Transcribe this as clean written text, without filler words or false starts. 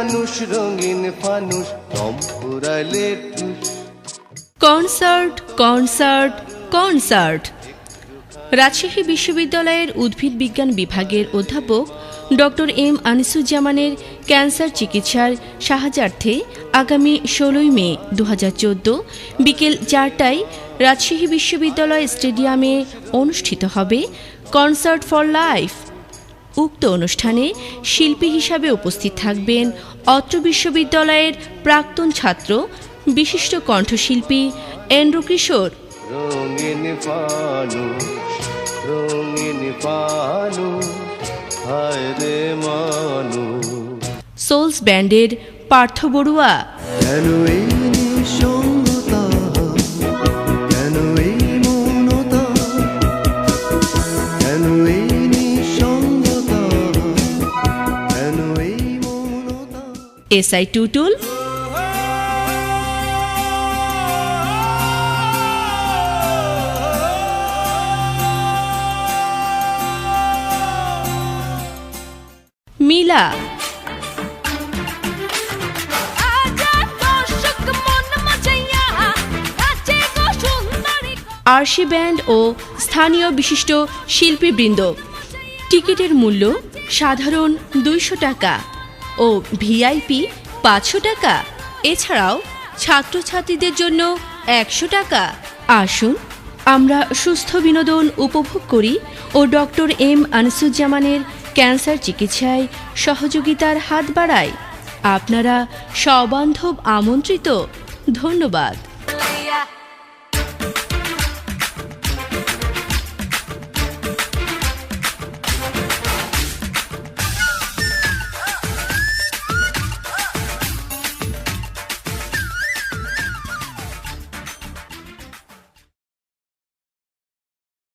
মানুষ রঙিন ফানুষ টম্পুরালে ঠুস। Concert concert concert. রাজশাহী বিশ্ববিদ্যালয়ের উদ্ভিদ বিজ্ঞান বিভাগের অধ্যাপক ডক্টর এম আনিসুজ্জামানের ক্যান্সার চিকিৎসার সাহায্যার্থে আগামী 16 মে 2014 বিকেল 4টায় রাজশাহী বিশ্ববিদ্যালয় স্টেডিয়ামে অনুষ্ঠিত হবে কনসার্ট ফর লাইফ। উক্ত অনুষ্ঠানে শিল্পী হিসাবে উপস্থিত থাকবেন অত্র বিশ্ববিদ্যালয়ের প্রাক্তন ছাত্র বিশিষ্ট কণ্ঠশিল্পী এন্ড্রু কিশোর। রঙিন ফানুষ রঙিন ফানুষ হায় রে মানুষ। সোলস ব্যান্ডের পার্থ বড়ুয়া। কেন এই নিঃসঙ্গতা, কেন এই মৌনতা, কেন এই নিঃসঙ্গতা, কেন এই মৌনতা। এসআই টুটুল। মিলা। আরশি ব্যান্ড ও স্থানীয় বিশিষ্ট শিল্পীবৃন্দ। টিকিটের মূল্য সাধারণ 200 টাকা ও ভিআইপি 500 টাকা। এছাড়াও ছাত্রছাত্রীদের জন্য 100 টাকা। আসুন আমরা সুস্থ বিনোদন উপভোগ করি ও ডক্টর এম আনিসুজ্জামানের ক্যান্সার চিকিৎসায় সহযোগিতার হাত বাড়াই। আপনারা সবান্ধব আমন্ত্রিত। ধন্যবাদ।